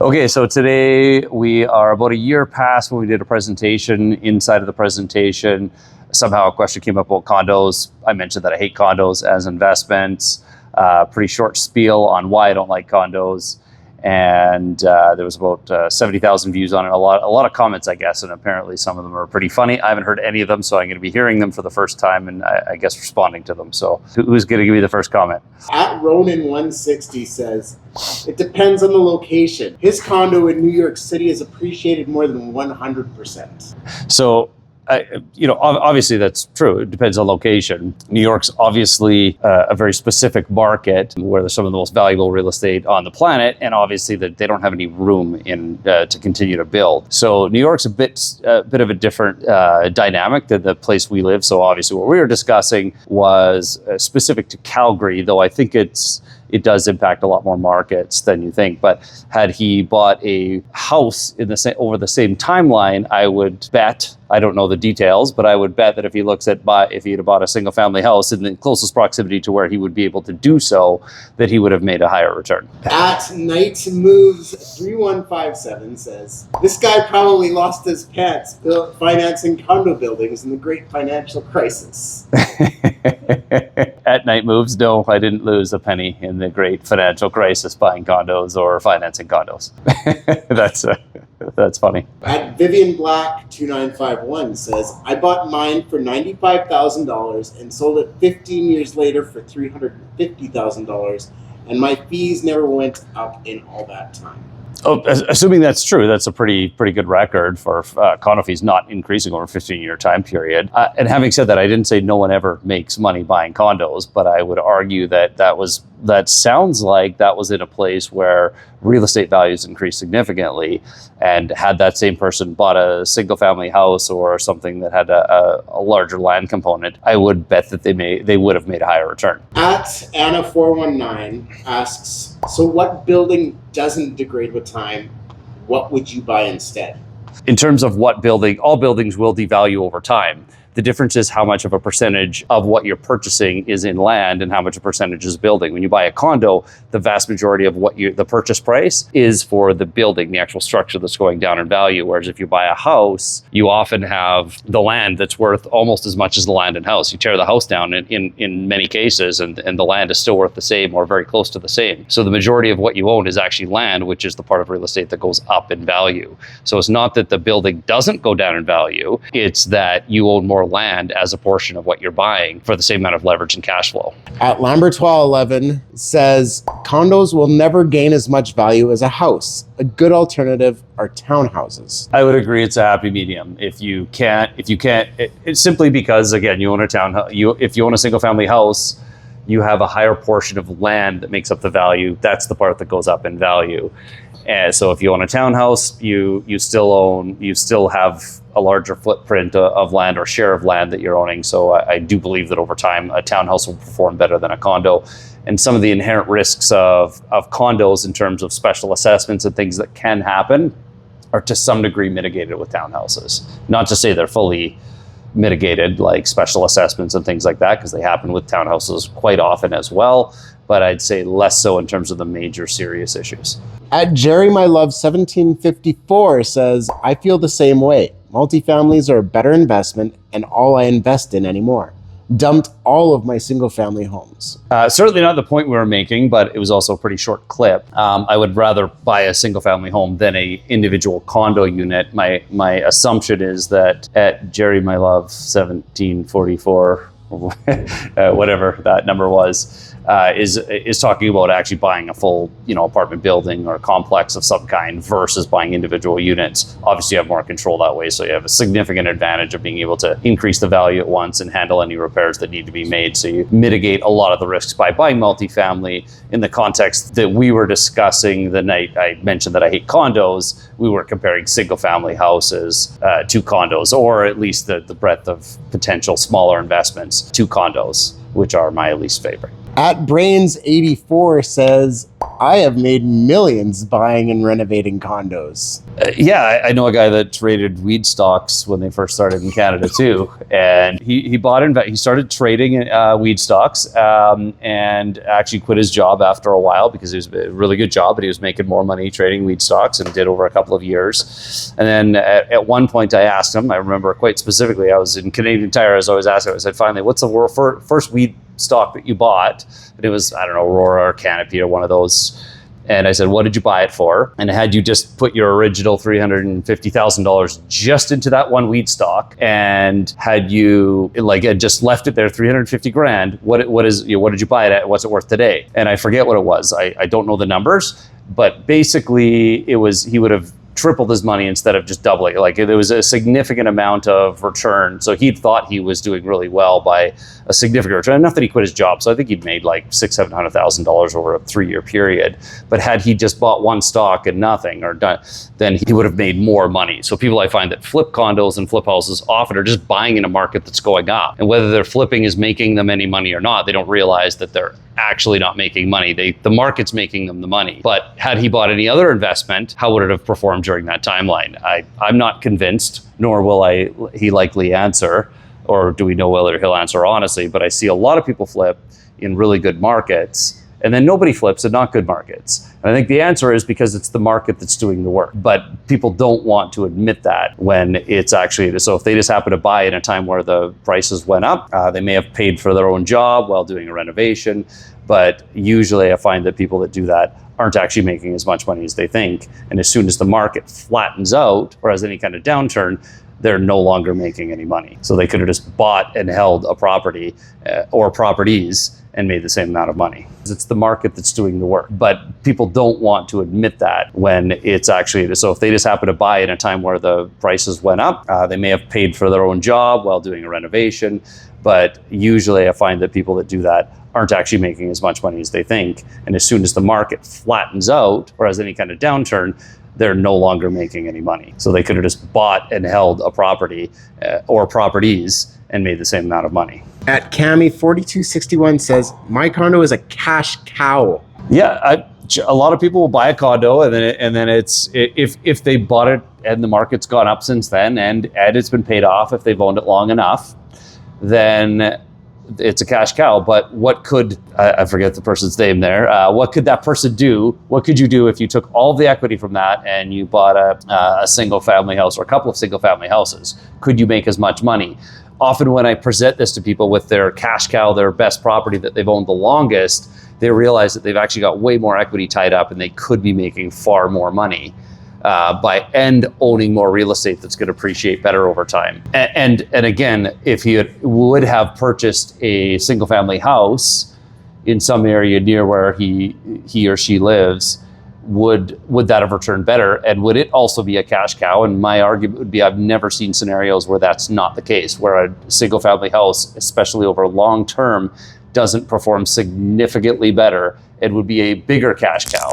Okay, so today we are about a year past when we did a presentation. Inside of the presentation, somehow a question came up about condos. I mentioned that I hate condos as investments. Pretty short spiel on why I don't like condos. And there was about 70,000 views on it. A lot of comments, I guess, and apparently some of them are pretty funny. I haven't heard any of them, so I'm going to be hearing them for the first time and I guess responding to them. So who's going to give me the first comment? At Ronan160 says, it depends on the location. His condo in New York City is appreciated more than 100%. So obviously that's true. It depends on location. New York's obviously a very specific market where there's some of the most valuable real estate on the planet, and obviously that they don't have any room in to continue to build. So New York's a bit of a different dynamic than the place we live. So obviously what we were discussing was specific to Calgary, though I think it does impact a lot more markets than you think. But had he bought a house in over the same timeline, I would bet, I don't know the details, but I would bet that if he had bought a single family house in the closest proximity to where he would be able to do so, that he would have made a higher return. At Night Moves 3157 says, this guy probably lost his pants financing condo buildings in the great financial crisis. At Night Moves, no, I didn't lose a penny in the great financial crisis buying condos or financing condos. That's funny. At Vivian Black 2951 says, I bought mine for $95,000 and sold it 15 years later for $350,000, and my fees never went up in all that time. Oh, assuming that's true, that's a pretty good record for condo fees not increasing over a 15-year time period. And having said that, I didn't say no one ever makes money buying condos, but I would argue that sounds like that was in a place where real estate values increased significantly, and had that same person bought a single family house or something that had a larger land component, I would bet that they would have made a higher return. At Anna419 asks, so what building doesn't degrade with time? What would you buy instead? In terms of what building, all buildings will devalue over time. The difference is how much of a percentage of what you're purchasing is in land and how much a percentage is building. When you buy a condo, the vast majority of the purchase price is for the building, the actual structure that's going down in value. Whereas if you buy a house, you often have the land that's worth almost as much as the land and house. You tear the house down in many cases and the land is still worth the same or very close to the same. So the majority of what you own is actually land, which is the part of real estate that goes up in value. So it's not that the building doesn't go down in value, it's that you own more land as a portion of what you're buying for the same amount of leverage and cash flow. At Lambert1211 says, condos will never gain as much value as a house. A good alternative are townhouses. I would agree it's a happy medium. If you can't, it's simply because, again, you own a townhouse. If you own a single family house, you have a higher portion of land that makes up the value. That's the part that goes up in value. And so if you own a townhouse, you still have a larger footprint of land or share of land that you're owning. So I do believe that over time, a townhouse will perform better than a condo. And some of the inherent risks of condos in terms of special assessments and things that can happen are to some degree mitigated with townhouses. Not to say they're fully mitigated, like special assessments and things like that, because they happen with townhouses quite often as well. But I'd say less so in terms of the major serious issues. At Jerry My Love 1754 says, I feel the same way. Multifamilies are a better investment and all I invest in anymore. Dumped all of my single family homes. Certainly not the point we were making, but it was also a pretty short clip. I would rather buy a single family home than a individual condo unit. My assumption is that at Jerry My Love 1744, whatever that number was, is talking about actually buying a full, apartment building or a complex of some kind versus buying individual units. Obviously, you have more control that way, so you have a significant advantage of being able to increase the value at once and handle any repairs that need to be made. So you mitigate a lot of the risks by buying multifamily. In the context that we were discussing the night I mentioned that I hate condos, we were comparing single-family houses to condos, or at least the breadth of potential smaller investments to condos, which are my least favorite. At Brains84 says, I have made millions buying and renovating condos. Yeah, I know a guy that traded weed stocks when they first started in Canada too, and he started trading weed stocks, and actually quit his job after a while because it was a really good job, but he was making more money trading weed stocks and did over a couple of years. And then at one point I asked him, I remember quite specifically, I was in Canadian Tire, I was always asking him, I said, finally, what's the first weed stock that you bought? And it was, I don't know, Aurora or Canopy or one of those. And I said, what did you buy it for? And had you just put your original $350,000 just into that one weed stock, and had you had just left it there, 350 grand, what did you buy it at? What's it worth today? And I forget what it was. I don't know the numbers, but basically he would have tripled his money instead of just doubling. There was a significant amount of return. So he thought he was doing really well by a significant return. Enough that he quit his job. So I think he'd made like $600,000-$700,000 over a 3-year period. But had he just bought one stock and nothing or done, then he would have made more money. So people I find that flip condos and flip houses often are just buying in a market that's going up. And whether their flipping is making them any money or not, they don't realize that they're actually not making money. The market's making them the money. But had he bought any other investment, how would it have performed during that timeline? I'm not convinced, nor will he likely answer, or do we know whether he'll answer honestly, but I see a lot of people flip in really good markets, and then nobody flips in not good markets. And I think the answer is because it's the market that's doing the work. But people don't want to admit that when it's actually, so if they just happen to buy in a time where the prices went up, they may have paid for their own job while doing a renovation. But usually I find that people that do that aren't actually making as much money as they think. And as soon as the market flattens out or has any kind of downturn, they're no longer making any money. So they could have just bought and held a property or properties and made the same amount of money. It's the market that's doing the work. But people don't want to admit that when it's actually, so if they just happen to buy in a time where the prices went up, they may have paid for their own job while doing a renovation. But usually I find that people that do that aren't actually making as much money as they think. And as soon as the market flattens out or has any kind of downturn, they're no longer making any money. So they could have just bought and held a property or properties and made the same amount of money. At Cami 4261 says, my condo is a cash cow. Yeah, a lot of people will buy a condo and then it's, if they bought it and the market's gone up since then and it's been paid off, if they've owned it long enough, then it's a cash cow. But what could, I forget the person's name there, what could that person do? What could you do if you took all the equity from that and you bought a single family house or a couple of single family houses? Could you make as much money? Often when I present this to people with their cash cow, their best property that they've owned the longest, they realize that they've actually got way more equity tied up and they could be making far more money by owning more real estate that's going to appreciate better over time. And again, if he would have purchased a single family house in some area near where he or she lives, would that have returned better? And would it also be a cash cow? And my argument would be, I've never seen scenarios where that's not the case, where a single family house, especially over long term, doesn't perform significantly better. It would be a bigger cash cow.